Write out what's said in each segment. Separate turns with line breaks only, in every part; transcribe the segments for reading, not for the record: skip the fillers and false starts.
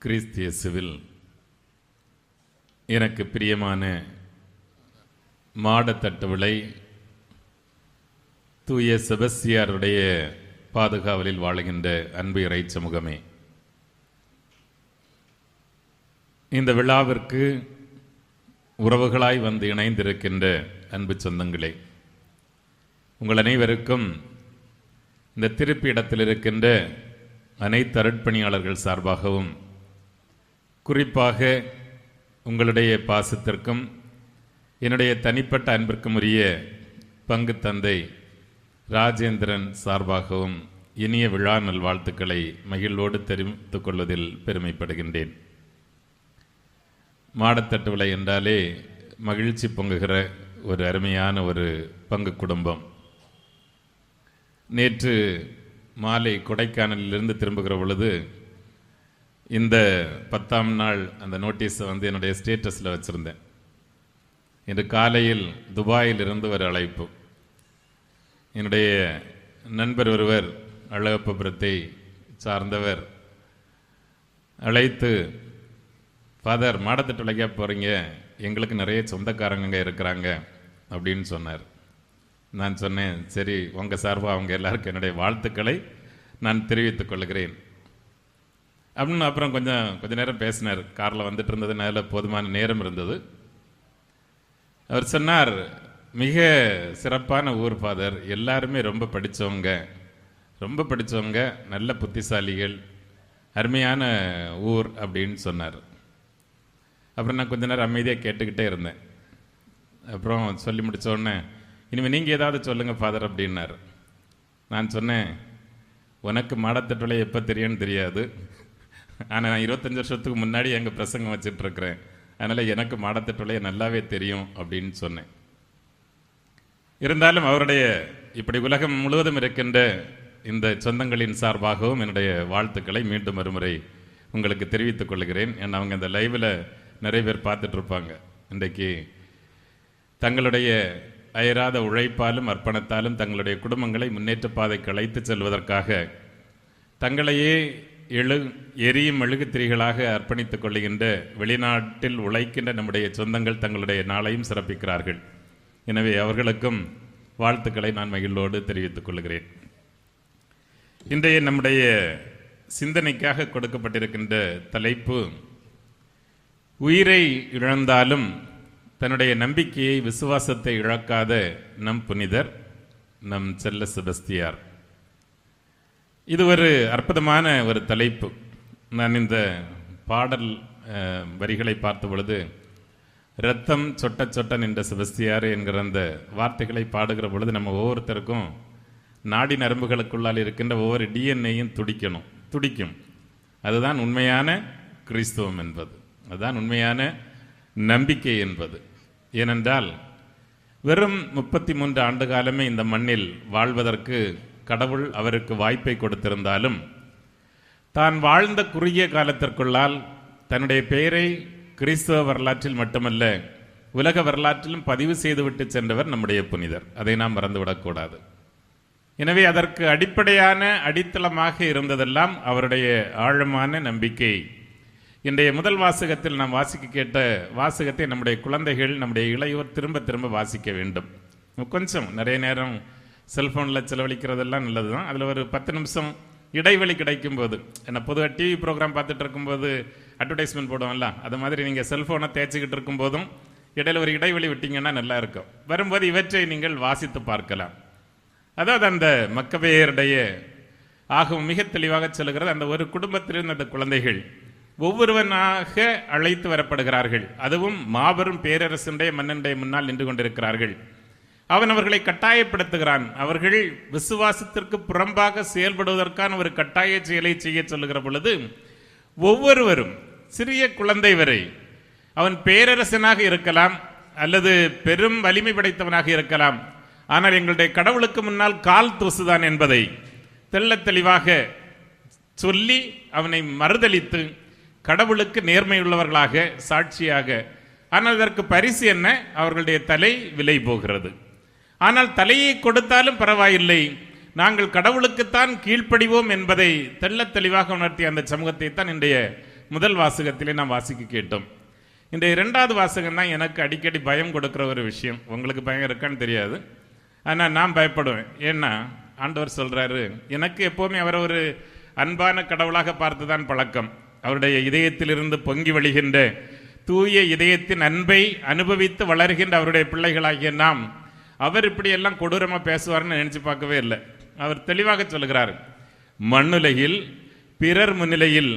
கிறிஸ்து இயேசுவில் எனக்கு பிரியமான மாடத்தட்டு விளை தூய செபஸ்தியாருடைய பாதுகாவலில் வாழுகின்ற அன்பு இறை சமூகமே, இந்த விழாவிற்கு உறவுகளாய் வந்து இணைந்திருக்கின்ற அன்பு சொந்தங்களே, உங்கள் அனைவருக்கும் இந்த திருப்பிடத்தில் இருக்கின்ற அனைத்து அருட்பணியாளர்கள் சார்பாகவும், குறிப்பாக உங்களுடைய பாசத்திற்கும் என்னுடைய தனிப்பட்ட அன்பிற்கும் உரிய பங்கு தந்தை ராஜேந்திரன் சார்பாகவும் இனிய விழா நல்வாழ்த்துக்களை மகிழ்வோடு தெரிவித்துக் கொள்வதில் பெருமைப்படுகின்றேன். மாடத்தட்டு விளை என்றாலே மகிழ்ச்சி பொங்குகிற ஒரு அருமையான ஒரு பங்கு குடும்பம். நேற்று மாலை கொடைக்கானலிலிருந்து திரும்புகிற பொழுது இந்த 10ஆம் நாள் அந்த நோட்டீஸை என்னுடைய ஸ்டேட்டஸில் வச்சுருந்தேன். இன்று காலையில் துபாயில் இருந்து ஒரு அழைப்பு. என்னுடைய நண்பர் ஒருவர் அழகப்பபுரத்தை சார்ந்தவர் அழைத்து, ஃபாதர் மாடத்தட்டு விளைக்க போகிறீங்க, எங்களுக்கு நிறைய சொந்தக்காரங்க இருக்கிறாங்க அப்படின்னு சொன்னார். நான் சொன்னேன், சரி உங்கள் சார்பாக அவங்க எல்லாருக்கும் என்னுடைய வாழ்த்துக்களை நான் தெரிவித்துக் கொள்கிறேன் அப்படின்னு. அப்புறம் கொஞ்ச நேரம் பேசினார். காரில் வந்துட்டு இருந்ததுனால போதுமான நேரம் இருந்தது. அவர் சொன்னார், மிக சிறப்பான ஊர் ஃபாதர், எல்லாருமே ரொம்ப படித்தவங்க, நல்ல புத்திசாலிகள், அருமையான ஊர் அப்படின்னு சொன்னார். அப்புறம் நான் கொஞ்ச நேரம் அமைதியாக கேட்டுக்கிட்டே இருந்தேன். அப்புறம் சொல்லி முடித்த உடனே, இனிமேல் நீங்கள் ஏதாவது சொல்லுங்கள் ஃபாதர் அப்படின்னார். நான் சொன்னேன், உனக்கு மாடத்தட்டு விளை எப்போ தெரியும்னு தெரியாது, ஆனால் நான் 25 வருஷத்துக்கு முன்னாடி எங்கள் பிரசங்கம் வச்சிட்ருக்கிறேன், அதனால் எனக்கு மாடத்தட்டு விளைய நல்லாவே தெரியும் அப்படின்னு சொன்னேன். இருந்தாலும் அவருடைய இப்படி உலகம் முழுவதும் இருக்கின்ற இந்த சொந்தங்களின் சார்பாகவும் என்னுடைய வாழ்த்துக்களை மீண்டும் மறுமுறை உங்களுக்கு தெரிவித்துக் கொள்கிறேன். ஏன்னா அவங்க இந்த லைவில் நிறைய பேர் பார்த்துட்ருப்பாங்க. இன்றைக்கு தங்களுடைய அயராத உழைப்பாலும் அர்ப்பணத்தாலும் தங்களுடைய குடும்பங்களை முன்னேற்ற பாதைக்கு அழைத்து செல்வதற்காக தங்களையே எரியும் மெழுகுத்திரிகளாக அர்ப்பணித்துக் கொள்ளுகின்ற வெளிநாட்டில் உழைக்கின்ற நம்முடைய சொந்தங்கள் தங்களுடைய நாளையும் சிறப்பிக்கிறார்கள். எனவே அவர்களுக்கும் வாழ்த்துக்களை நான் மகிழ்வோடு தெரிவித்துக் கொள்கிறேன். இன்றைய நம்முடைய சிந்தனைக்காக கொடுக்கப்பட்டிருக்கின்ற தலைப்பு, உயிரை இழந்தாலும் தன்னுடைய நம்பிக்கையை விசுவாசத்தை இழக்காத நம் புனிதர், நம் செல்ல செபஸ்தியார். இது ஒரு அற்புதமான ஒரு தலைப்பு. நான் இந்த பாடல் வரிகளை பார்த்த பொழுது, இரத்தம் சொட்ட சொட்ட நின்ற செபஸ்தியார் என்கிற அந்த வார்த்தைகளை பாடுகிற பொழுது நம்ம ஒவ்வொருத்தருக்கும் நாடி நரம்புகளுக்குள்ளால் இருக்கின்ற ஒவ்வொரு டிஎன்ஏயும் துடிக்கும். அதுதான் உண்மையான கிறிஸ்தவம் என்பது, அதுதான் உண்மையான நம்பிக்கை என்பது. ஏனென்றால் வெறும் 33 ஆண்டு காலமே இந்த மண்ணில் வாழ்வதற்கு கடவுள் அவருக்கு வாய்ப்பை கொடுத்திருந்தாலும், தான் வாழ்ந்த குறுகிய காலத்திற்குள்ளால் தன்னுடைய பெயரை கிறிஸ்தவ வரலாற்றில் மட்டுமல்ல உலக வரலாற்றிலும் பதிவு செய்துவிட்டு சென்றவர் நம்முடைய புனிதர். அதை நாம் மறந்துவிடக்கூடாது. எனவே அதற்கு அடிப்படையான அடித்தளமாக இருந்ததெல்லாம் அவருடைய ஆழமான நம்பிக்கை. இன்றைய முதல் வாசகத்தில் நாம் வாசிக்க கேட்ட வாசகத்தை நம்முடைய குழந்தைகள், நம்முடைய இளையோர் திரும்ப திரும்ப வாசிக்க வேண்டும். கொஞ்சம் நிறைய நேரம் செல்ஃபோனில் செலவழிக்கிறதெல்லாம் நல்லது தான். அதில் ஒரு 10 நிமிஷம் இடைவெளி கிடைக்கும் போது, என்ன பொதுவாக டிவி ப்ரோக்ராம் பார்த்துட்டு இருக்கும்போது அட்வர்டைஸ்மெண்ட் போடுவோம்ல, அது மாதிரி நீங்கள் செல்ஃபோனை தேய்ச்சிக்கிட்டு இருக்கும்போதும் இடையில ஒரு இடைவெளி விட்டீங்கன்னா நல்லா இருக்கும். வரும்போது இவற்றை நீங்கள் வாசித்து பார்க்கலாம். அதாவது அந்த மக்கபேயருடைய ஆகவும் மிக தெளிவாக சொல்லுகிறது, அந்த ஒரு குடும்பத்திலிருந்து அந்த குழந்தைகள் ஒவ்வொருவனாக அழைத்து வரப்படுகிறார்கள். அதுவும் மாபெரும் பேரரசுடைய மன்னனுடைய முன்னால் நின்று கொண்டிருக்கிறார்கள். அவன் அவர்களை கட்டாயப்படுத்துகிறான். அவர்கள் விசுவாசத்திற்கு புறம்பாக செயல்படுவதற்கான ஒரு கட்டாய செயலை செய்ய சொல்லுகிற பொழுது ஒவ்வொருவரும், சிறிய குழந்தை வரை, அவன் பேரரசனாக இருக்கலாம் அல்லது பெரும் வலிமை படைத்தவனாக இருக்கலாம், ஆனால் எங்களுடைய கடவுளுக்கு முன்னால் கால் தூசுதான் என்பதை தெள்ள தெளிவாக சொல்லி அவனை மறுதளித்து கடவுளுக்கு நேர்மையுள்ளவர்களாக சாட்சியாக, ஆனால் அதற்கு பரிசு என்ன? அவர்களுடைய தலை விலை போகிறது. ஆனால் தலையை கொடுத்தாலும் பரவாயில்லை, நாங்கள் கடவுளுக்குத்தான் கீழ்ப்படிவோம் என்பதை தெள்ள தெளிவாக உணர்த்திய அந்த சமூகத்தை தான் இன்றைய முதல் வாசகத்திலே நாம் வாசிக்க கேட்டோம். இந்த இரண்டாவது வாசகம் தான் எனக்கு அடிக்கடி பயம் கொடுக்குற ஒரு விஷயம். உங்களுக்கு பயம் இருக்கான்னு தெரியாது, ஆனால் நான் பயப்படுவேன். ஏன்னா ஆண்டவர் சொல்கிறாரு, எனக்கு எப்போவுமே அவரை ஒரு அன்பான கடவுளாக பார்த்து தான் பழக்கம். அவருடைய இதயத்திலிருந்து பொங்கி வழிகின்ற தூய இதயத்தின் அன்பை அனுபவித்து வளர்கின்ற அவருடைய பிள்ளைகளாகிய நாம் அவர் இப்படியெல்லாம் கொடூரமாக பேசுவார்னு நினச்சி பார்க்கவே இல்லை. அவர் தெளிவாக சொல்கிறார், மண்ணுலகில் பிறர் முன்னிலையில்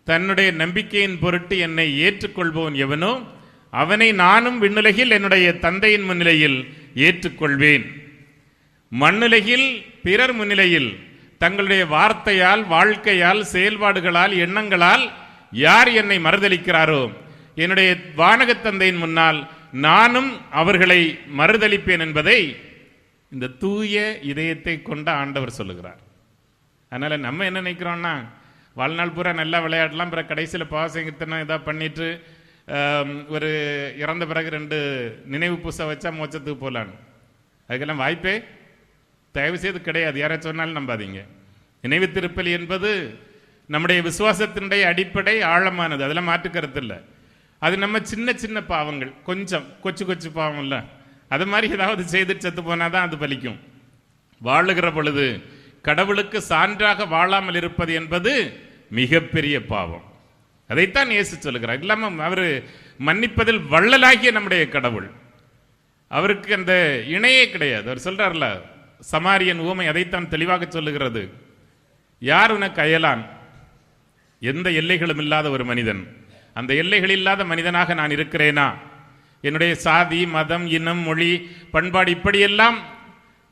தன்னுடைய நம்பிக்கையின் பொருட்டு என்னை ஏற்றுக்கொள்பவன் எவனோ அவனை நானும் விண்ணுலகில் என்னுடைய தந்தையின் முன்னிலையில் ஏற்றுக்கொள்வேன். மண்ணுலகில் பிறர் முன்னிலையில் தங்களுடைய வார்த்தையால், வாழ்க்கையால், செயல்பாடுகளால், எண்ணங்களால் யார் என்னை மறுதலிக்கிறாரோ என்னுடைய வானகத் தந்தையின் முன்னால் நானும் அவர்களை மறுதலிப்பேன் என்பதை இந்த தூய இதயத்தை கொண்ட ஆண்டவர் சொல்லுகிறார். அதனால நம்ம என்ன நினைக்கிறோம்னா, வாழ்நாள் பூரா நல்லா விளையாடலாம், பிறகு கடைசியில் பாவசங்கத்தனம் இதாக பண்ணிட்டு ஒரு இறந்த பிறகு 2 நினைவு பூசை வச்சா மோட்சத்துக்கு போகலான்னு. அதுக்கெல்லாம் வாய்ப்பே தயவு செய்து கிடையாது. யாரை சொன்னாலும் நம்பாதீங்க. நினைவு திருப்பலி என்பது நம்முடைய விசுவாசத்தினுடைய அடிப்படை ஆழமானது, அதெல்லாம் மாற்று கருத்து இல்லை. அது நம்ம சின்ன சின்ன பாவங்கள், கொஞ்சம் கொச்சு பாவம் இல்லை, அது மாதிரி ஏதாவது செய்துட்டு செத்து போனால் தான் அது பலிக்கும். வாழுகிற பொழுது கடவுளுக்கு சான்றாக வாழாமல் இருப்பது என்பது மிகப்பெரிய பாவம். அதைத்தான் இயேசு சொல்லுகிறார். இல்லாமல் அவர் மன்னிப்பதில் வள்ளலாகிய நம்முடைய கடவுள், அவருக்கு அந்த இணையே கிடையாது. அவர் சொல்றார்ல, சமாரியன் ஊமை அதைத்தான் தெளிவாக சொல்லுகிறது. யார் உனக்கு அயலான்? எந்த எல்லைகளும் இல்லாத ஒரு மனிதன். அந்த எல்லைகள் இல்லாத மனிதனாக நான் இருக்கிறேனா? என்னுடைய சாதி, மதம், இனம், மொழி, பண்பாடு இப்படியெல்லாம்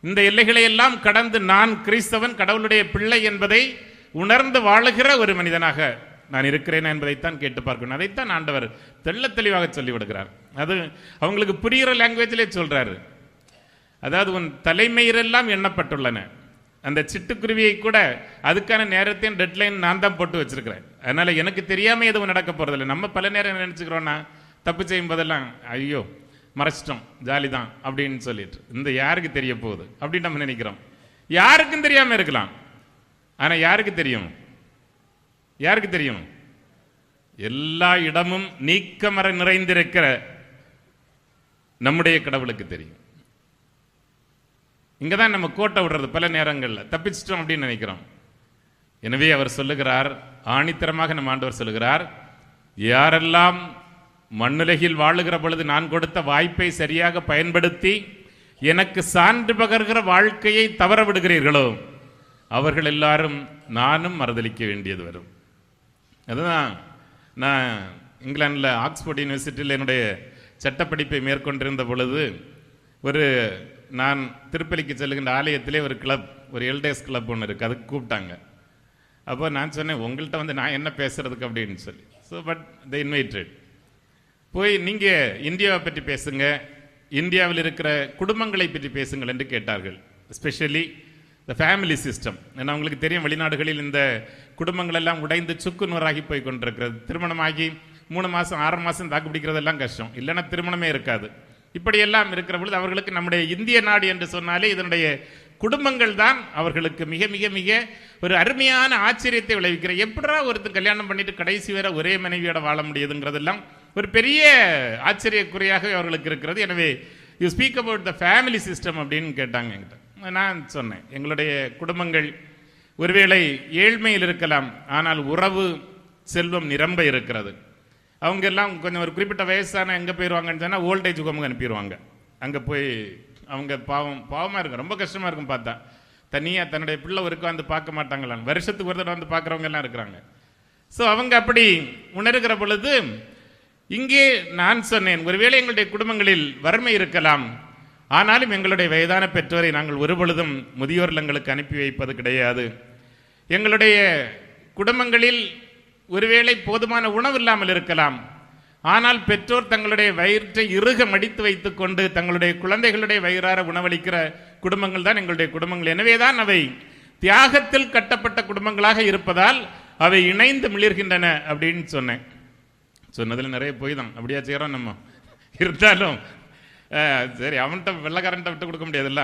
இந்த எல்லைகளை எல்லாம் கடந்து நான் கிறிஸ்தவன், கடவுளுடைய பிள்ளை என்பதை உணர்ந்து வாழுகிற ஒரு மனிதனாக நான் இருக்கிறேனா என்பதைத்தான் கேட்டு பார்க்கணும். அதைத்தான் ஆண்டவர் தெள்ள தெளிவாக சொல்லிவிடுகிறார். அது அவங்களுக்கு புரிகிற லாங்குவேஜிலே சொல்றாரு. அதாவது உன் தலைமையிலெல்லாம் எண்ணப்பட்டுள்ளன, அந்த சிட்டுக்குருவியை கூட அதுக்கான நேரத்தையும் டெட்லைன் நான் தான் போட்டு வச்சிருக்கிறேன். அதனால எனக்கு தெரியாம எதுவும் நடக்க போறதில்லை. நம்ம பல நேரம் நினைச்சுக்கிறோம்னா, தப்பு செய்யும் போதெல்லாம் ஐயோ மறைச்சிட்டோம், ஜாலி தான் அப்படின்னு சொல்லிட்டு, இந்த யாருக்கு தெரிய போகுது அப்படின்னு நம்ம நினைக்கிறோம். யாருக்கும் தெரியாம இருக்கலாம், ஆனா யாருக்கு தெரியும்? யாருக்கு தெரியும்? எல்லா இடமும் நீக்கமர நிறைந்திருக்கிற நம்முடைய கடவுளுக்கு தெரியும். இங்கதான் நம்ம கோட்டை விடுறது பல நேரங்களில், தப்பிச்சிட்டோம் அப்படின்னு நினைக்கிறோம். எனவே அவர் சொல்லுகிறார், ஆணித்தரமாக நம்ம ஆண்டவர் சொல்லுகிறார், யாரெல்லாம் மண்ணுலகில் வாழுகிற பொழுது நான் கொடுத்த வாய்ப்பை சரியாக பயன்படுத்தி எனக்கு சான்று பகர்கிற வாழ்க்கையை தவற விடுகிறீர்களோ அவர்கள் எல்லாரும் நானும் மறுதலிக்க வேண்டியது வரும். அதுதான் நான் இங்கிலாந்தில் ஆக்ஸ்போர்ட் யூனிவர்சிட்டியில் என்னுடைய சட்டப்படிப்பை மேற்கொண்டிருந்த பொழுது நான் திருப்பலிக்கு செல்லுகின்ற ஆலயத்திலே ஒரு கிளப், ஒரு எல்டேஸ் கிளப் ஒன்று இருக்குது, அதுக்கு கூப்பிட்டாங்க. அப்போ நான் சொன்னேன், உங்கள்கிட்ட நான் என்ன பேசுறதுக்கு அப்படின்னு சொல்லி. So but they invited. போய் நீங்கள் இந்தியாவை பற்றி பேசுங்க, இந்தியாவில் இருக்கிற குடும்பங்களை பற்றி பேசுங்கள் என்று கேட்டார்கள். Especially the family system. ஏன்னா உங்களுக்கு தெரியும், வெளிநாடுகளில் இந்த குடும்பங்கள் எல்லாம் உடைந்து சுக்கு நூறாகி போய் கொண்டிருக்கிறது. திருமணமாகி 3 மாதம் 6 மாதம் தாக்கு பிடிக்கிறதெல்லாம் கஷ்டம், இல்லைன்னா திருமணமே இருக்காது. இப்படியெல்லாம் இருக்கிற பொழுது அவர்களுக்கு நம்முடைய இந்திய நாடு என்று சொன்னாலே இதனுடைய குடும்பங்கள் தான் அவர்களுக்கு மிக மிக மிக ஒரு அருமையான ஆச்சரியத்தை விளைவிக்கிற. எப்படா ஒருத்தர் கல்யாணம் பண்ணிட்டு கடைசி வேற ஒரே மனைவியோட வாழ முடியுதுங்கிறதெல்லாம் ஒரு பெரிய ஆச்சரியக்குறையாக அவர்களுக்கு இருக்கிறது. எனவே you speak about the family system அப்படின்னு கேட்டாங்க என்கிட்ட. நான் சொன்னேன், எங்களுடைய குடும்பங்கள் ஒருவேளை ஏழ்மையில் இருக்கலாம், ஆனால் உறவு செல்வம் நிரம்ப இருக்கிறது. அவங்க எல்லாம் கொஞ்சம் ஒரு குறிப்பிட்ட வயசான எங்கே போயிடுவாங்கன்னு சொன்னால் ஓல்டேஜ் ஹோமுக்கு அனுப்பிடுவாங்க. அங்கே போய் அவங்க பாவமாக இருக்கும், ரொம்ப கஷ்டமாக இருக்கும். பார்த்தா தனியாக தன்னுடைய பிள்ளை உட்காந்து பார்க்க மாட்டாங்களாம், வருஷத்துக்கு ஒரு தடவை வந்து பார்க்குறவங்க எல்லாம் இருக்கிறாங்க. ஸோ அவங்க அப்படி உணர்கிற பொழுது இங்கே நான் சொன்னேன், ஒருவேளை எங்களுடைய குடும்பங்களில் வறுமை இருக்கலாம், ஆனாலும் எங்களுடைய வயதான பெற்றோரை நாங்கள் ஒருபொழுதும் முதியோர் இல்லங்களுக்கு அனுப்பி வைப்பது கிடையாது. எங்களுடைய குடும்பங்களில் ஒருவேளை போதுமான உணவு இல்லாமல் இருக்கலாம், ஆனால் பெற்றோர் தங்களுடைய வயிற்றை இறுக மடித்து வைத்துக் கொண்டு தங்களுடைய குழந்தைகளுடைய வயிறார உணவளிக்கிற குடும்பங்கள் தான் எங்களுடைய குடும்பங்கள். எனவேதான் அவை தியாகத்தில் கட்டப்பட்ட குடும்பங்களாக இருப்பதால் அவை இணைந்து மிளிர்கின்றன அப்படின்னு சொன்னேன். சொன்னதில் நிறைய போய் தான் அப்படியா செய்கிறோம் நம்ம. இருந்தாலும் சரி, அவன்கிட்ட வெள்ளக்காரன்ட்ட விட்டு கொடுக்க முடியாதுல்ல.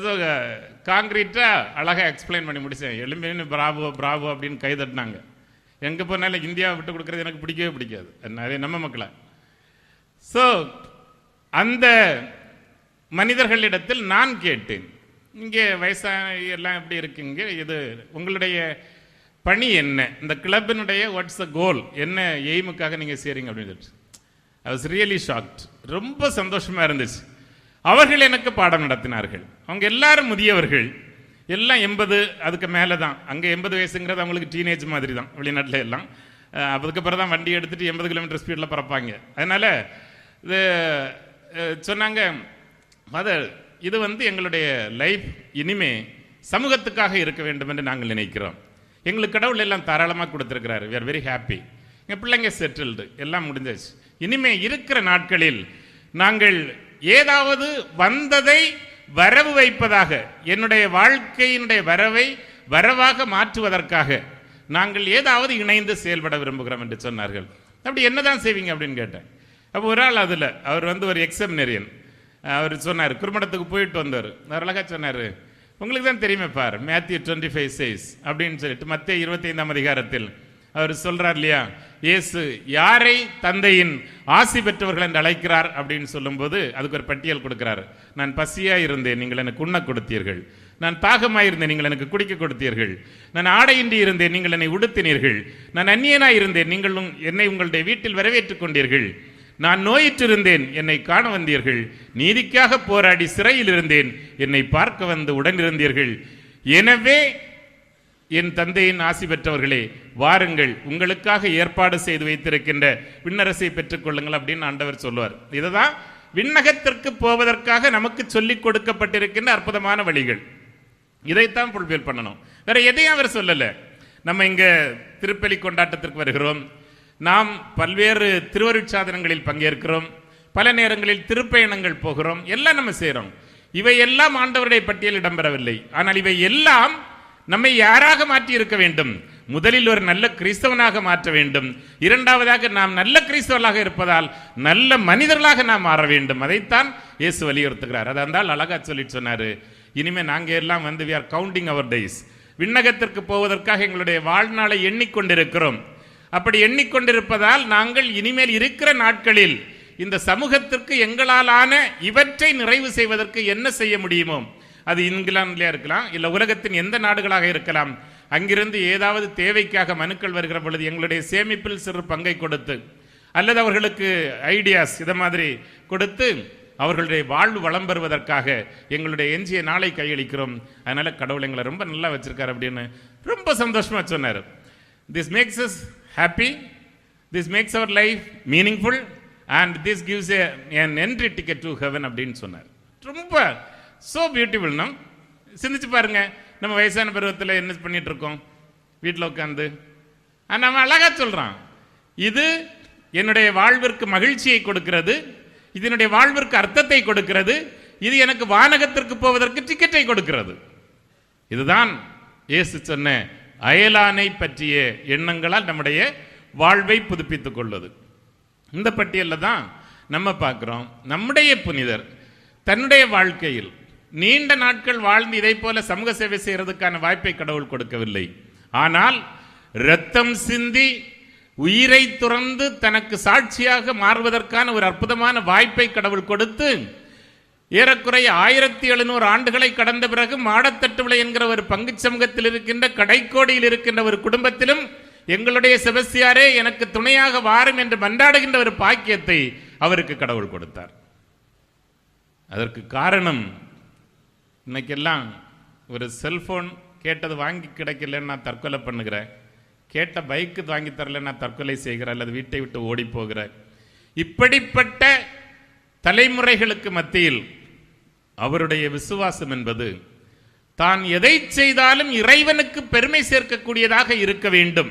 ஸோ காங்கிரீட்டாக அழகாக எக்ஸ்பிளைன் பண்ணி முடித்தேன். எலும்பின்னு பிராவோ பிராவோ அப்படின்னு கை தட்டினாங்க. எங்கே போனாலும் இந்தியாவை விட்டு கொடுக்கறது எனக்கு பிடிக்கவே பிடிக்காது, அதே நம்ம மக்களை. ஸோ அந்த மனிதர்களிடத்தில் நான் கேட்டேன், இங்கே வயசான எல்லாம் எப்படி இருக்குங்க, இது உங்களுடைய பணி என்ன, இந்த கிளப்பினுடைய வாட்ஸ் த கோல், என்ன எய்முக்காக நீங்கள் செய்றீங்க அப்படின்னு சொல்லிட்டு. I was really shocked. ரொம்ப சந்தோஷமாக இருந்துச்சு. அவர்கள் எனக்கு பாடம் நடத்தினார்கள். அவங்க எல்லாரும் முதியவர்கள், எல்லாம் 80 அதுக்கு மேலே தான். அங்கே 80 வயசுங்கிறது அவங்களுக்கு டீனேஜ் மாதிரி தான் வெளிநாட்டில் எல்லாம். அதுக்கப்புறம் தான் வண்டி எடுத்துகிட்டு 80 கிலோமீட்டர் ஸ்பீடில் பறப்பாங்க. அதனால் இது சொன்னாங்க, மதர் இது எங்களுடைய லைஃப் இனிமே சமூகத்துக்காக இருக்க வேண்டும் என்று நாங்கள் நினைக்கிறோம். எங்களுக்கு கடவுள் எல்லாம் தாராளமாக கொடுத்துருக்கிறாரு. We are very happy. எங்கள் பிள்ளைங்க செட்டில்டு, எல்லாம் முடிஞ்சாச்சு. இனிமே இருக்கிற நாட்களில் நாங்கள் ஏதாவது வந்ததை வரவு வைப்பதாக, என்னுடைய வாழ்க்கையினுடைய வரவை வரவாக மாற்றுவதற்காக நாங்கள் ஏதாவது இணைந்து செயல்பட விரும்புகிறோம் என்று சொன்னார்கள். அப்படி என்னதான் செய்வீங்க அப்படின்னு கேட்டேன். அப்போ ஒரு ஆள் அதில் அவர் ஒரு எக்ஸமினரியன், அவர் சொன்னார், குருமடத்துக்கு போயிட்டு வந்தார். அவர் அழகாக சொன்னார், உங்களுக்கு தான் தெரியுமே பார், மேத்யூ 25 says அப்படின்னு சொல்லிட்டு மத்தேயு 25ஆம் அதிகாரத்தில் அவர் சொல்றார் இல்லையா, இயேசு யாரை தந்தையின் ஆசி பெற்றவர்கள் என்று அழைக்கிறார் அப்படின்னு சொல்லும்போது அதுக்கு ஒரு பட்டியல் கொடுக்கிறார். நான் பசியாக இருந்தேன், நீங்கள் எனக்கு உண்ண கொடுத்தீர்கள். நான் தாகமாக இருந்தேன், நீங்கள் எனக்கு குடிக்க கொடுத்தீர்கள். நான் ஆடையின்றி இருந்தேன், நீங்கள் என்னை உடுத்தினீர்கள். நான் அந்நியனாக இருந்தேன், நீங்கள் என்னை உங்களுடைய வீட்டில் வரவேற்றுக் கொண்டீர்கள். நான் நோயிற்றிருந்தேன், என்னை காண வந்தீர்கள். நீதிக்காக போராடி சிறையில் இருந்தேன், என்னை பார்க்க வந்து உடனிருந்தீர்கள். எனவே என் தந்தையின் ஆசி பெற்றவர்களே, வாருங்கள், உங்களுக்காக ஏற்பாடு செய்து வைத்திருக்கின்ற விண்ணரசை பெற்றுக்கொள்ளுங்கள் அப்படின்னு ஆண்டவர் சொல்லுவார். இதுதான் விண்ணகத்திற்கு போவதற்காக நமக்கு சொல்லிக் கொடுக்கப்பட்டிருக்கின்ற அற்புதமான வழிகள். இதைத்தான் ஃபுல்ஃபில் பண்ணணும், வேற எதையும் அவர் சொல்லல. நம்ம இங்க திருப்பலி கொண்டாட்டத்திற்கு வருகிறோம், நாம் பல்வேறு திருவருட்சாதனங்களில் பங்கேற்கிறோம், பல நேரங்களில் திருப்பயணங்கள் போகிறோம், எல்லாம் நம்ம செய்கிறோம். இவை எல்லாம் ஆண்டவருடைய பட்டியல் இடம்பெறவில்லை. ஆனால் இவை எல்லாம் நம்மை யாராக மாற்றி இருக்க வேண்டும்? முதலில் ஒரு நல்ல கிறிஸ்தவனாக மாற்ற வேண்டும். இரண்டாவதாக நாம் நல்ல கிறிஸ்தவர்களாக இருப்பதால் நல்ல மனிதர்களாக நாம் மாற வேண்டும். அதைத்தான் இயேசு வலியுறுத்துகிறார். அதால் அழகா சொல்லிட்டு சொன்னாரு, இனிமே நாங்கள் எல்லாம் we are counting our days. விண்ணகத்திற்கு போவதற்காக எங்களுடைய வாழ்நாளை எண்ணிக்கொண்டிருக்கிறோம். அப்படி எண்ணிக்கொண்டிருப்பதால் நாங்கள் இனிமேல் இருக்கிற நாட்களில் இந்த சமூகத்திற்கு எங்களாலான இவற்றை நிறைவு செய்வதற்கு என்ன செய்ய முடியுமோ, அது இங்கிலாந்திலே இருக்கலாம், இல்லை உலகத்தின் எந்த நாடுகளாக இருக்கலாம், அங்கிருந்து ஏதாவது தேவைக்காக மனுக்கள் வருகிற பொழுது எங்களுடைய சேமிப்பில் சிறு பங்கை கொடுத்து, அல்லது அவர்களுக்கு ஐடியாஸ் இதை மாதிரி கொடுத்து அவர்களுடைய வாழ்வு வளம் பெறுவதற்காக எங்களுடைய எஞ்சிய நாளை கையளிக்கிறோம். அதனால கடவுள் எங்களை ரொம்ப நல்லா வச்சிருக்காரு அப்படின்னு ரொம்ப சந்தோஷமா சொன்னார். This maths us happy, this makes our life meaningful and this gives an entry ticket to heaven அப்படின்னு சொன்னார். ரொம்ப so beautiful. நம் சிந்திச்சு பாருங்க, நம்ம வயசான பருவத்தில் என்ன பண்ணிட்டு இருக்கோம், வீட்டில் உட்காந்து. நம்ம அழகா சொல்றான், இது என்னுடைய வாழ்விற்கு மகிழ்ச்சியை கொடுக்கிறது, இதனுடைய வாழ்விற்கு அர்த்தத்தை கொடுக்கிறது, இது எனக்கு வானகத்திற்கு போவதற்கு டிக்கெட்டை கொடுக்கிறது. இதுதான் இயேசு சொன்ன அயலானை பற்றிய எண்ணங்களால் நம்முடைய வாழ்வை புதுப்பித்துக் கொள்வது. இந்த பட்டியலில் தான் நம்ம பார்க்கிறோம், நம்முடைய புனிதர் தன்னுடைய வாழ்க்கையில் நீண்ட நாட்கள் வாழ்ந்து இதை போல சமூக சேவை செய்யறதுக்கான வாய்ப்பை கடவுள் கொடுக்கவில்லை. ஆனால் இரத்தம் சிந்தி உயிரை துறந்து தனக்கு சாட்சியாக மாறுவதற்கான ஒரு அற்புதமான வாய்ப்பை கடவுள் கொடுத்து, ஏறக்குறைய 1700 ஆண்டுகளை கடந்த பிறகு மாடத்தட்டு விளை என்கிற ஒரு பங்கு சமூகத்தில் இருக்கின்ற கடைக்கோடியில் இருக்கின்ற ஒரு குடும்பத்திலும் எங்களுடைய செபஸ்தியாரே எனக்கு துணையாக வாரும் என்று மன்றாடுகின்ற ஒரு பாக்கியத்தை அவருக்கு கடவுள் கொடுத்தார். அதற்கு காரணம், இன்னைக்கெல்லாம் ஒரு செல்போன் கேட்டது வாங்கி கிடைக்கலன்னு நான் தற்கொலை பண்ணுகிறேன், கேட்ட பைக்கு வாங்கி தரல நான் தற்கொலை செய்கிறேன், அல்லது வீட்டை விட்டு ஓடி போகிறேன். இப்படிப்பட்ட தலைமுறைகளுக்கு மத்தியில் அவருடைய விசுவாசம் என்பது தான் எதை செய்தாலும் இறைவனுக்கு பெருமை சேர்க்கக்கூடியதாக இருக்க வேண்டும்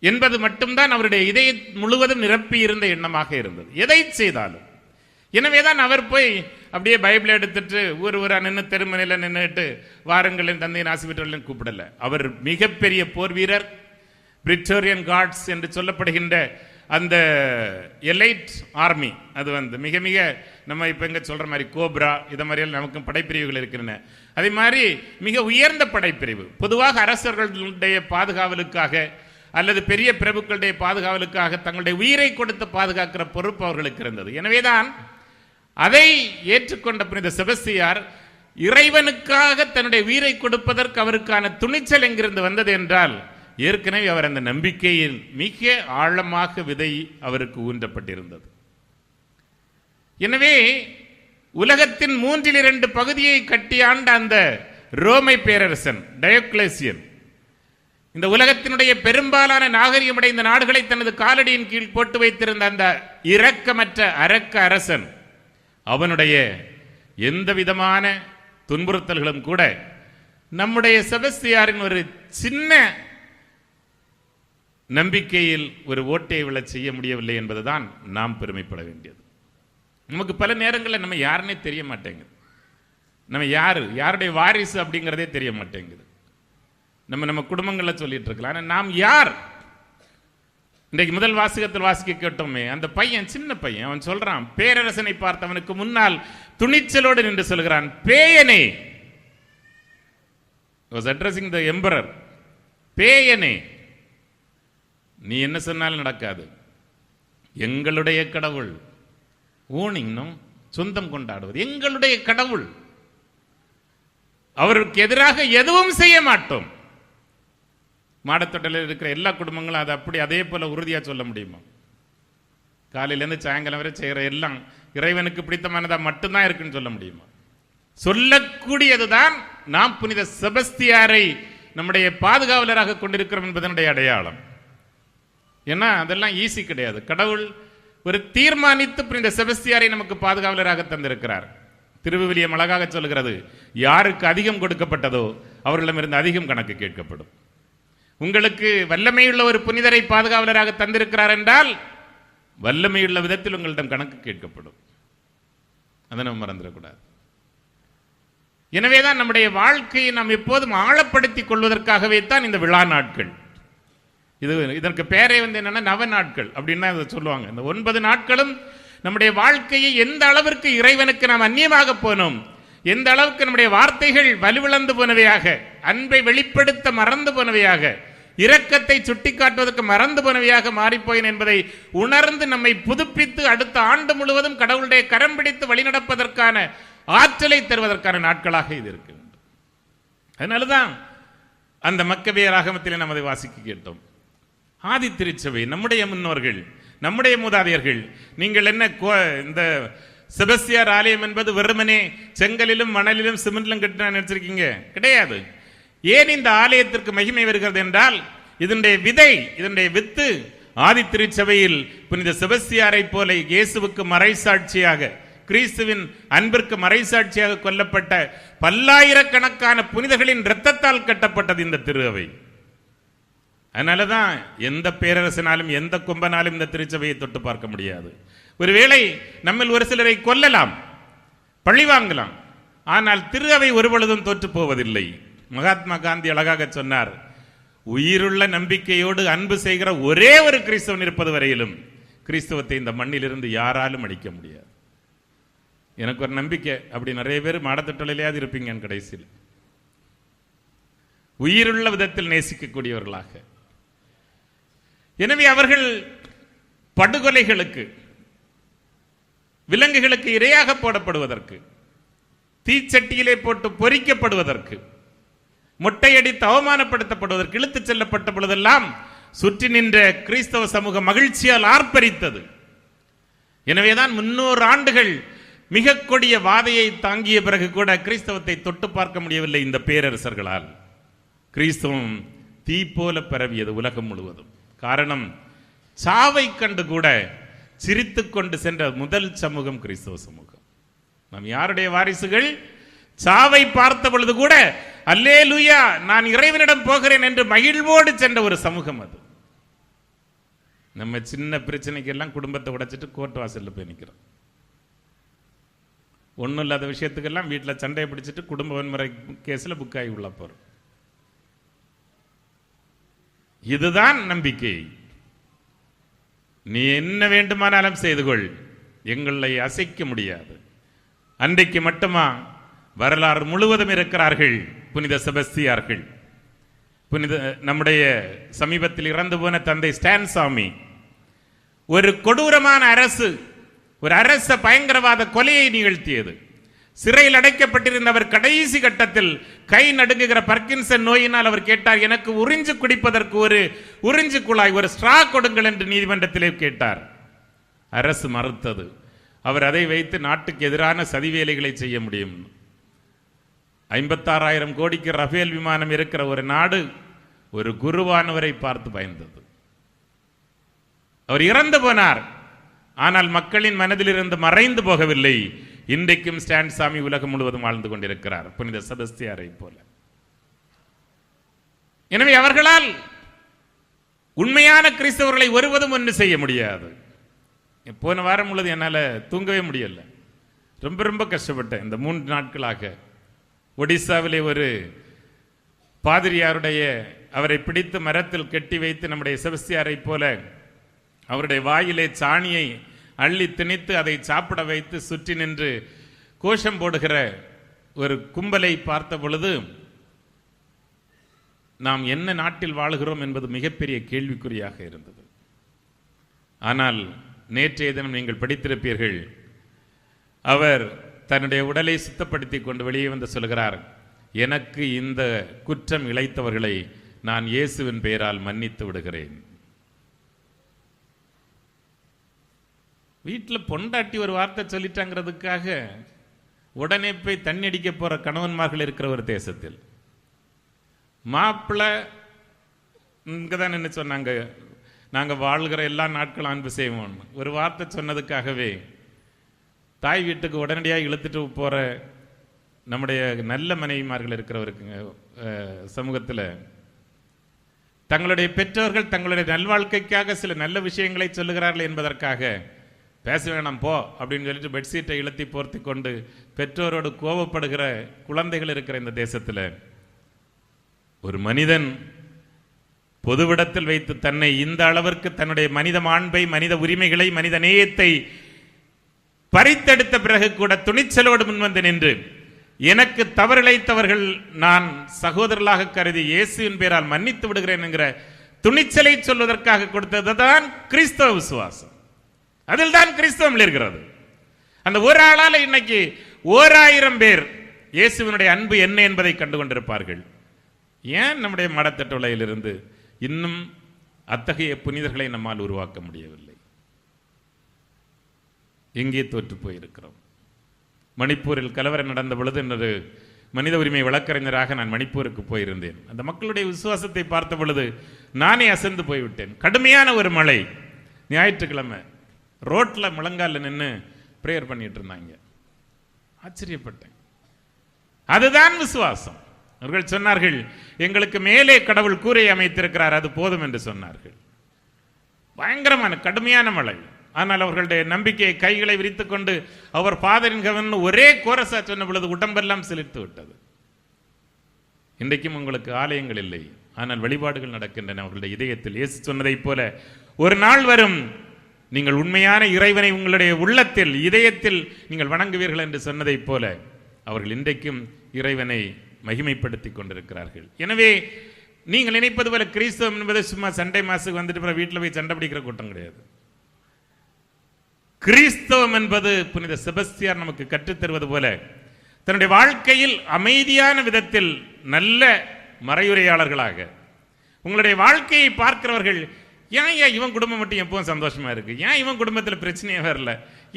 என்பது மட்டும்தான் அவருடைய இதய முழுவதும் நிரப்பி இருந்த எண்ணமாக இருந்தது, எதை செய்தாலும். எனவேதான் அவர் போய் அப்படியே பைபிள் எடுத்துட்டு ஊரா நின்று தெருமனையில் நின்றுட்டு வாருங்களின் தந்தையின் ஆசி பெற்றவர்களின் கூப்பிடல. அவர் மிகப்பெரிய போர் வீரர், பிரிட்டோரியன் கார்ட்ஸ் என்று சொல்லப்படுகின்ற அந்த எலைட் ஆர்மி, அது மிக மிக நம்ம இப்போ எங்கே சொல்கிற மாதிரி கோப்ரா இதை மாதிரியெல்லாம் நமக்கு படைப்பிரிவுகள் இருக்கின்றன. அதே மாதிரி மிக உயர்ந்த படைப்பிரிவு, பொதுவாக அரசர்களுடைய பாதுகாவலுக்காக அல்லது பெரிய பிரபுக்களுடைய பாதுகாவலுக்காக தங்களுடைய உயிரை கொடுத்து பாதுகாக்கிற பொறுப்பு அவர்களுக்கு இருந்தது. எனவேதான் அதை ஏற்றுக்கொண்ட புனித செபஸ்தியார் இறைவனுக்காக தன்னுடைய உயிரை கொடுப்பதற்கு அவருக்கான துணிச்சல் எங்கிருந்து வந்தது என்றால், ஏற்கனவே அவர் அந்த நம்பிக்கையில் மிக ஆழமாக விதை அவருக்கு ஊன்றப்பட்டிருந்தது. எனவே உலகத்தின் 2/3 பகுதியை கட்டியாண்ட அந்த ரோமை பேரரசன் டயோக்ளேசியன் இந்த உலகத்தினுடைய பெரும்பாலான நாகரிகமடைந்த நாடுகளை தனது காலடியின் கீழ் போட்டு வைத்திருந்த அந்த இரக்கமற்ற அரக்க அரசன், அவனுடைய எந்த விதமான துன்புறுத்தல்களும் கூட நம்முடைய செபஸ்தியாரின் ஒரு சின்ன நம்பிக்கையில் ஒரு ஓட்டையை விழ செய்ய முடியவில்லை என்பதுதான் நாம் பெருமைப்பட வேண்டியது. நமக்கு பல நேரங்களில் நம்ம யாருன்னே தெரிய மாட்டேங்குது. நம்ம யாருடைய வாரிசு அப்படிங்கிறதே தெரிய மாட்டேங்குது. நம்ம குடும்பங்களில் சொல்லிட்டு இருக்கலாம், ஆனால் நாம் யார்? இன்றைக்கு முதல் வாசகத்தில் வாசிக்க கேட்டோமே, அந்த பையன், சின்ன பையன், அவன் சொல்றான், பேரரசனை பார்த்தவனுக்கு முன்னால் துணிச்சலோடு நின்று சொல்கிறான், பேயனே. was addressing the emperor. பேயனே, நீ என்ன சொன்னாலும் நடக்காது. எங்களுடைய கடவுள் ஊனிங்னும் சொந்தம் கொண்டாடுவது எங்களுடைய கடவுள், அவருக்கு எதிராக எதுவும் செய்ய மாட்டோம். மாடத்தொட்டில் இருக்கிற எல்லா குடும்பங்களும் அதை அப்படி அதே போல உறுதியா சொல்ல முடியுமா? காலையிலேருந்து சாயங்காலம் வரை செய்கிற எல்லாம் இறைவனுக்கு பிடித்தமானதா மட்டும்தான் இருக்குன்னு சொல்ல முடியுமா? சொல்லக்கூடியதுதான் நாம் புனித செபஸ்தியாரை நம்முடைய பாதுகாவலராக கொண்டிருக்கிறோம் என்பதனுடைய அடையாளம். ஏன்னா அதெல்லாம் ஈஸி கிடையாது. கடவுள் ஒரு தீர்மானித்து புனித செபஸ்தியாரை நமக்கு பாதுகாவலராக தந்திருக்கிறார். திருவிவிலியம் அழகாக சொல்கிறது, யாருக்கு அதிகம் கொடுக்கப்பட்டதோ அவர்களிடமிருந்து அதிகம் கணக்கு கேட்கப்படும். உங்களுக்கு வல்லமையுள்ள ஒரு புனிதரை பாதுகாவலராக தந்திருக்கிறார் என்றால் வல்லமையுள்ள விதத்தில் உங்களிடம் கணக்கு கேட்கப்படும். அதை நம்ம மறந்துடக்கூடாது. எனவேதான் நம்முடைய வாழ்க்கையை நாம் எப்போதும் ஆழப்படுத்திக் கொள்வதற்காகவே தான் இந்த விழா நாட்கள். இதற்கு பேரே என்னன்னா நவ நாட்கள் அப்படின்னு அதை சொல்லுவாங்க. இந்த 9 நாட்களும் நம்முடைய வாழ்க்கையை எந்த அளவிற்கு இறைவனுக்கு நாம் அந்நியமாக போனோம், எந்த அளவுக்கு நம்முடைய வார்த்தைகள் வலுவிழந்து போனவையாக, அன்பை வெளிப்படுத்த மறந்து போனவையாக, இரக்கத்தை சுட்டிக்காட்டுவதற்கு மறந்து போனவையாக மாறிப்போயின என்பதை உணர்ந்து நம்மை புதுப்பித்து அடுத்த ஆண்டு முழுவதும் கடவுளுடைய கரம் பிடித்து வழிநடப்பதற்கான ஆற்றலை தருவதற்கான நாட்களாக இது இருக்கு. அதனாலதான் அந்த மக்கபேயர் ஆகமத்திலே நாம் அதை வாசிக்க கேட்டோம். ஆதி திருச்சபை, நம்முடைய முன்னோர்கள், நம்முடைய மூதாதையர்கள், நீங்கள் என்ன இந்த செபஸ்தியார் ஆலயம் என்பது வெறுமனே செங்கலிலும் மணலிலும் சிமெண்ட்லும் கட்டினா நினைச்சிருக்கீங்க? கிடையாது. ஏன் இந்த ஆலயத்திற்கு மகிமை வருகிறது என்றால், இதனுடைய விதை, இதனுடைய வித்து ஆதி திருச்சபையில் புனித செபஸ்தியாரை போல இயேசுவுக்கு மறைசாட்சியாக, கிறிஸ்துவின் அன்பிற்கு மறைசாட்சியாக கொல்லப்பட்ட பல்லாயிரக்கணக்கான புனிதர்களின் இரத்தத்தால் கட்டப்பட்டது இந்த திரு அவை. அதனாலதான் எந்த பேரரசனாலும் எந்த கும்பனாலும் இந்த திருச்சபையை தொட்டு பார்க்க முடியாது. ஒருவேளை நம்ம ஒரு சிலரை கொல்லலாம், பழி வாங்கலாம், ஆனால் திரு அவை ஒருபொழுதும் தோற்று போவதில்லை. மகாத்மா காந்தி அழகாக சொன்னார், உயிருள்ள நம்பிக்கையோடு அன்பு செய்கிற ஒரே ஒரு கிறிஸ்தவன் இருப்பது வரையிலும் கிறிஸ்தவத்தை இந்த மண்ணிலிருந்து யாராலும் அழிக்க முடியாது. எனக்கு ஒரு நம்பிக்கை, அப்படி நிறைய பேர் மாடத்தொட்டிலையாவது இருப்பீங்க கடைசியில். உயிருள்ள விதத்தில் நேசிக்கக்கூடியவர்களாக. எனவே அவர்கள் படுகொலைகளுக்கு, விலங்குகளுக்கு இரையாக போடப்படுவதற்கு, தீச்சட்டியிலே போட்டு பொறிக்கப்படுவதற்கு, மொட்டையடித்து அவமானப்படுத்தப்படுவதற்கு இழுத்துச் செல்லப்பட்ட பொழுதெல்லாம் சுற்றி நின்ற கிறிஸ்தவ சமூக மகிழ்ச்சியால் ஆர்ப்பரித்தது. எனவேதான் 300 ஆண்டுகள் மிக கொடிய வாதையை தாங்கிய பிறகு கூட கிறிஸ்தவத்தை தொட்டு பார்க்க முடியவில்லை இந்த பேரரசர்களால். கிறிஸ்தவம் தீ போல பரவியது உலகம் முழுவதும். காரணம், சாவை கண்டு கூட சிரித்துக் கொண்டு சென்ற முதல் சமூகம் கிறிஸ்தவ சமூகம். நாம் யாருடைய வாரிசுகள்? சாவை பார்த்த பொழுது கூட அல்லேலூயா, நான் இறைவனிடம் போகிறேன் என்று மகிழ்வோடு சென்ற ஒரு சமூகம் அது. நம்ம சின்ன பிரச்சனைக்கு எல்லாம் குடும்பத்தை உடைச்சிட்டு கோர்ட் வாசல்ல போய் நிற்கிறோம். ஒன்றும் இல்லாத விஷயத்துக்கெல்லாம் வீட்டில் சண்டையை பிடிச்சிட்டு குடும்ப வன்முறை கேஸில் புக்காகி உள்ள போறோம். இதுதான் நம்பிக்கை. நீ என்ன வேண்டுமானாலும் செய்து கொள், எங்களை அசைக்க முடியாது. அன்றைக்கு மட்டுமா? வரலாறு முழுவதும் இருக்கிறார்கள் புனித செபஸ்தியார்கள். புனித நம்முடைய சமீபத்தில் இறந்து போன தந்தை ஸ்டான்சாமி ஒரு கொடூரமான ஒரு அரச பயங்கரவாத கொலையை நிகழ்த்தியது. சிறையில் அடைக்கப்பட்டிருந்தவர் கடைசி கட்டத்தில் கை நடுங்குகிற பார்க்கின்சன் நோயினால் அவர் கேட்டார், எனக்கு உறிஞ்சு குடிப்பதற்கு ஒரு உறிஞ்சு குழாய், ஒரு ஸ்ட்ரா கொடுங்கள் என்று நீதிமன்றத்திலே கேட்டார். அரசு மறுத்தது. அவர் அதை வைத்து நாட்டுக்கு எதிரான சதி வேலைகளை செய்ய முடியும். 56,000 கோடிக்கு ரஃபேல் விமானம் இருக்கிற ஒரு நாடு ஒரு குருவானவரை பார்த்து பயந்தது. அவர் இறந்து போனார். ஆனால் மக்களின் மனதில் இருந்து மறைந்து போகவில்லை. இன்றைக்கும் ஸ்டான்சாமி உலகம் முழுவதும் வாழ்ந்து கொண்டிருக்கிறார், புனித செபஸ்தியாரை போல. எனவே அவர்களால் உண்மையான கிறிஸ்தவர்களை ஒருவதும் ஒன்று செய்ய முடியாது. போன வாரம் முழுது என்னால் தூங்கவே முடியல. ரொம்ப ரொம்ப கஷ்டப்பட்டேன் இந்த 3 நாட்களாக. ஒடிசாவிலே ஒரு பாதிரியாருடைய அவரை பிடித்து மரத்தில் கட்டி வைத்து நம்முடைய செபஸ்தியாரை போல அவருடைய வாயிலே சாணியை அள்ளி திணித்து அதை சாப்பிட வைத்து சுற்றி நின்று கோஷம் போடுகிற ஒரு கும்பலை பார்த்த பொழுது நாம் என்ன நாட்டில் வாழுகிறோம் என்பது மிகப்பெரிய கேள்விக்குறியாக இருந்தது. ஆனால் நேற்றைய தினம் நீங்கள் படித்திருப்பீர்கள், அவர் தன்னுடைய உடலை சுத்தப்படுத்தி கொண்டு வெளியே வந்து சொல்கிறார், எனக்கு இந்த குற்றம் இழைத்தவர்களை நான் இயேசுவின் பெயரால் மன்னித்து விடுகிறேன். வீட்டில் பொண்டாட்டி ஒரு வார்த்தை சொல்லிட்டாங்கிறதுக்காக உடனே போய் தண்ணி அடிக்க போற கணவன்மார்கள் இருக்கிற ஒரு தேசத்தில் மாப்பிள்ளை இங்கே தான் என்ன சொன்னாங்க, நாங்கள் வாழ்கிற எல்லா நாட்களும் அன்பு செய்வோம். ஒரு வார்த்தை சொன்னதுக்காகவே தாய் வீட்டுக்கு உடனடியாக இழுத்துட்டு போகிற நம்முடைய நல்ல மனைவிமார்கள் இருக்கிறவருக்குங்க சமூகத்தில் தங்களுடைய பெற்றோர்கள் தங்களுடைய நல்வாழ்க்கைக்காக சில நல்ல விஷயங்களை சொல்லுகிறார்கள் என்பதற்காக பேச வேணாம் போ அப்படின்னு சொல்லிட்டு பெட்ஷீட்டை இழுத்தி போர்த்தி கொண்டு பெற்றோரோடு கோபப்படுகிற குழந்தைகள் இருக்கிற இந்த தேசத்தில் ஒரு மனிதன் பொதுவிடத்தில் வைத்து தன்னை இந்த அளவிற்கு தன்னுடைய மனித மாண்பை, மனித உரிமைகளை, மனித நேயத்தை பறித்தெடுத்த பிறகு கூட துணிச்சலோடு முன்வந்து நின்று எனக்கு தவறிழைத்தவர்கள் நான் சகோதரர்களாக கருதி இயேசுவின் பேரால் மன்னித்து விடுகிறேன் என்கிற துணிச்சலை சொல்வதற்காக கொடுத்ததுதான் கிறிஸ்தவ விசுவாசம். அதில் தான் கிறிஸ்தவம் இருக்கிறது. அந்த ஒரு ஆளால இன்னைக்கு 1000 பேர் இயேசுவினுடைய அன்பு என்ன என்பதை கண்டு கொண்டிருப்பார்கள். ஏன் நம்முடைய மடத்தட்டுளையிலிருந்து இன்னும் அத்தகைய புனிதர்களை நம்மால் உருவாக்க முடியவில்லை? எங்கே தோற்று போயிருக்கிறோம்? மணிப்பூரில் கலவரம் நடந்த பொழுது என்னது மனித உரிமை வழக்கறிஞராக நான் மணிப்பூருக்கு போயிருந்தேன். அந்த மக்களுடைய விசுவாசத்தை பார்த்த பொழுது நானே அசந்து போய்விட்டேன். கடுமையான ஒரு மழை, ஞாயிற்றுக்கிழமை ரோட்ல முழங்கால நின்று பிரேயர் பண்ணிட்டு இருந்தாங்க. ஆச்சரியப்பட்டேன். அதுதான் விசுவாசம். அவர்கள் சொன்னார்கள், எங்களுக்கு மேலே கடவுள் கூரை அமைத்திருக்கிறார், அது போதும் என்று சொன்னார்கள். பயங்கரமான கடுமையான மழை. ஆனால் அவர்களுடைய நம்பிக்கையை கைகளை விரித்துக் கொண்டு அவர் ஃபாதரின் கவன் ஒரே கோரசா சொன்ன பொழுது உடம்பெல்லாம் சிலிர்த்து விட்டது. இன்றைக்கும் உங்களுக்கு ஆலயங்கள் இல்லை, ஆனால் வழிபாடுகள் நடக்கின்றன அவர்களுடைய இதயத்தில். இயேசு சொன்னதைப் போல ஒரு நாள் வரும், நீங்கள் உண்மையான இறைவனை உங்களுடைய உள்ளத்தில் இதயத்தில் நீங்கள் வணங்குவீர்கள் என்று சொன்னதைப் போல அவர்கள் இன்றைக்கும் இறைவனை மகிமைப்படுத்தி கொண்டிருக்கிறார்கள். எனவே நீங்கள் நினைப்பது போல கிறிஸ்தவம் என்பது சும்மா சண்டே மாசுக்கு வந்துட்டு வீட்டில் போய் சண்டை பிடிக்கிற கூட்டம் கிடையாது. கிறிஸ்தவம் என்பது புனித செபஸ்தியார் நமக்கு கற்றுத்தருவது போல தன்னுடைய வாழ்க்கையில் அமைதியான விதத்தில் நல்ல மறையுரையாளர்களாக உங்களுடைய வாழ்க்கையை பார்க்கிறவர்கள், ஏன் இவன் குடும்பம் மட்டும் எப்பவும் சந்தோஷமா இருக்கு, ஏன் இவன் குடும்பத்தில் பிரச்சனையே வரல,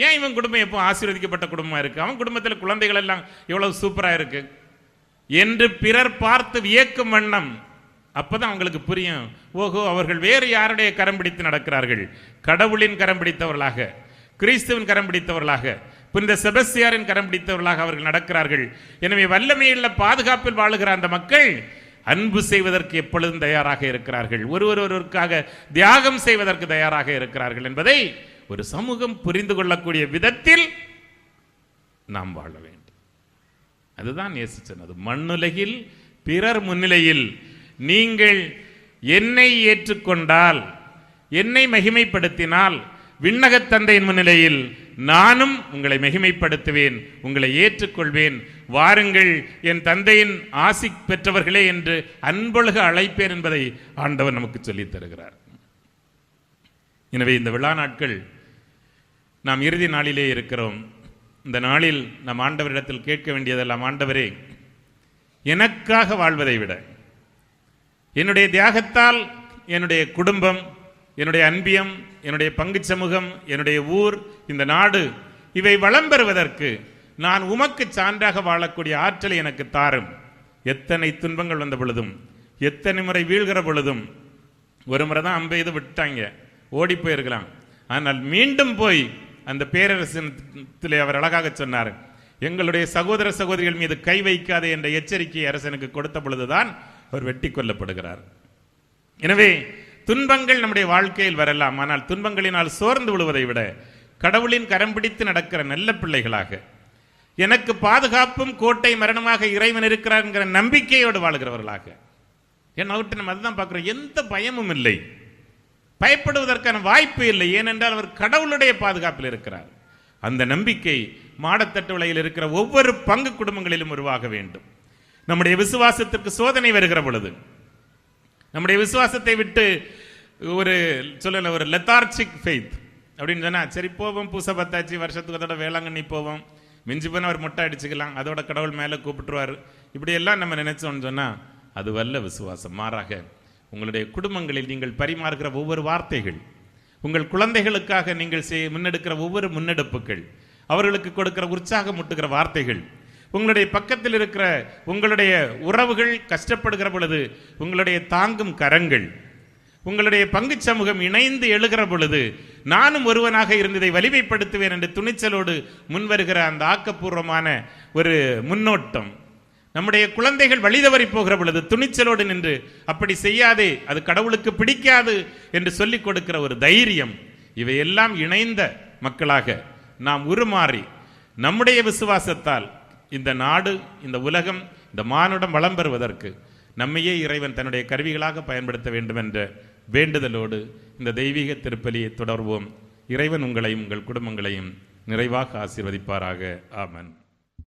ஏன் இவன் குடும்பம் எப்பவும் ஆசீர்வதிக்கப்பட்ட குடும்பமா இருக்கு, அவன் குடும்பத்தில் குழந்தைகள் எல்லாம் எவ்வளவு சூப்பரா இருக்கு என்று பிறர் பார்த்து வியக்கும் வண்ணம் அப்பதான் அவங்களுக்கு புரியும், ஓஹோ அவர்கள் வேறு யாருடைய கரம் பிடித்து நடக்கிறார்கள், கடவுளின் கரம் பிடித்தவர்களாக, கிறிஸ்துவின் கரம் பிடித்தவர்களாக, புனித செபஸ்தியாரின் கரம் பிடித்தவர்களாக அவர்கள் நடக்கிறார்கள். எனவே வல்லமையுள்ள பாதுகாப்பில் வாழுகிற அந்த மக்கள் அன்பு செய்வதற்கு எப்பொழுதும் தயாராக இருக்கிறார்கள், ஒருவருக்காக தியாகம் செய்வதற்கு தயாராக இருக்கிறார்கள் என்பதை ஒரு சமூகம் புரிந்து கொள்ளக்கூடிய விதத்தில் நாம் வாழ வேண்டும். அதுதான் இயேசு சொன்னது, மண்ணுலகில் பிறர் முன்னிலையில் நீங்கள் என்னை ஏற்றுக்கொண்டால், என்னை மகிமைப்படுத்தினால் விண்ணகத் தந்தையின் முன்னிலையில் நானும் உங்களை மகிமைப்படுத்துவேன், உங்களை ஏற்றுக்கொள்வேன். வாருங்கள் என் தந்தையின் ஆசி பெற்றவர்களே என்று அன்பொழுக அழைப்பேன் என்பதை ஆண்டவர் நமக்கு சொல்லித் தருகிறார். எனவே இந்த விழா நாட்கள் நாம் இறுதி நாளிலே இருக்கிறோம். இந்த நாளில் நம் ஆண்டவரிடத்தில் கேட்க வேண்டியதெல்லாம், ஆண்டவரே, எனக்காக வாழ்வதை விட என்னுடைய தியாகத்தால் என்னுடைய குடும்பம், என்னுடைய அன்பியம், என்னுடைய பங்கு சமூகம், என்னுடைய ஊர், இந்த நாடு இவை வளம் பெறுவதற்கு நான் உமக்கு சான்றாக வாழக்கூடிய ஆற்றலை எனக்கு தாரும். எத்தனை துன்பங்கள் வந்த பொழுதும், எத்தனை முறை வீழ்கிற பொழுதும், ஒரு முறை தான் அம்பெய்து விட்டாங்க, ஓடி போயிருக்கலாம். ஆனால் மீண்டும் போய் அந்த பேரரசத்திலே அவர் அழகாக சொன்னார், எங்களுடைய சகோதர சகோதரிகள் மீது கை வைக்காதே என்ற எச்சரிக்கையை அரசனுக்கு கொடுத்த பொழுதுதான் அவர் வெட்டி கொல்லப்படுகிறார். எனவே துன்பங்கள் நம்முடைய வாழ்க்கையில் வரலாம். ஆனால் துன்பங்களினால் சோர்ந்து விடுவதை விட கடவுளின் கரம் பிடித்து நடக்கிற நல்ல பிள்ளைகளாக, எனக்கு பாதுகாப்பும் கோட்டை மரணமாக இறைவன் இருக்கிறார் என்கிற நம்பிக்கையோடு வாழ்கிறவர்களாக, ஏன்னா நம்ம அதுதான் பார்க்கிறோம். எந்த பயமும் இல்லை, பயப்படுவதற்கான வாய்ப்பு இல்லை. ஏனென்றால் அவர் கடவுளுடைய பாதுகாப்பில் இருக்கிறார். அந்த நம்பிக்கை மாடத்தட்டு விலையில் இருக்கிற ஒவ்வொரு பங்கு குடும்பங்களிலும் உருவாக வேண்டும். நம்முடைய விசுவாசத்திற்கு சோதனை வருகிற பொழுது, நம்முடைய விசுவாசத்தை விட்டு ஒரு லெத்தார்ஜிக் ஃபெய்த் அப்படின்னு சொன்னா, சரி போவோம், பூச பத்தாச்சு, வருஷத்துக்கு அதோட வேளாங்கண்ணி போவோம், மிஞ்சி போன ஒரு மொட்டை அடிச்சுக்கலாம், அதோட கடவுள் மேலே கூப்பிட்டுருவார், இப்படியெல்லாம் நம்ம நினைச்சோம்னு சொன்னா அது வல்ல விசுவாசம். மாறாக உங்களுடைய குடும்பங்களில் நீங்கள் பரிமாறுகிற ஒவ்வொரு வார்த்தைகள், உங்கள் குழந்தைகளுக்காக நீங்கள் முன்னெடுக்கிற ஒவ்வொரு முன்னெடுப்புகள், அவர்களுக்கு கொடுக்கிற உற்சாகம் முட்டுகிற வார்த்தைகள், உங்களுடைய பக்கத்தில் இருக்கிற உங்களுடைய உறவுகள் கஷ்டப்படுகிற பொழுது உங்களுடைய தாங்கும் கரங்கள், உங்களுடைய பங்கு சமூகம் இணைந்து எழுகிற பொழுது நானும் ஒருவனாக இருந்ததை வலிமைப்படுத்துவேன் என்று துணிச்சலோடு முன்வருகிற அந்த ஆக்கப்பூர்வமான ஒரு முன்னோட்டம், நம்முடைய குழந்தைகள் வழிதவறி போகிற பொழுது துணிச்சலோடு நின்று அப்படி செய்யாதே, அது கடவுளுக்கு பிடிக்காது என்று சொல்லிக் கொடுக்கிற ஒரு தைரியம், இவையெல்லாம் இணைந்த மக்களாக நாம் உருமாறி நம்முடைய விசுவாசத்தால் இந்த நாடு, இந்த உலகம், இந்த மானுடம் வளம் பெறுவதற்கு நம்மையே இறைவன் தன்னுடைய கருவிகளாக பயன்படுத்த வேண்டும் என்ற வேண்டுதலோடு இந்த தெய்வீக திருப்பலியை தொடர்வோம். இறைவன் உங்களையும் உங்கள் குடும்பங்களையும் நிறைவாக ஆசீர்வதிப்பாராக. ஆமென்.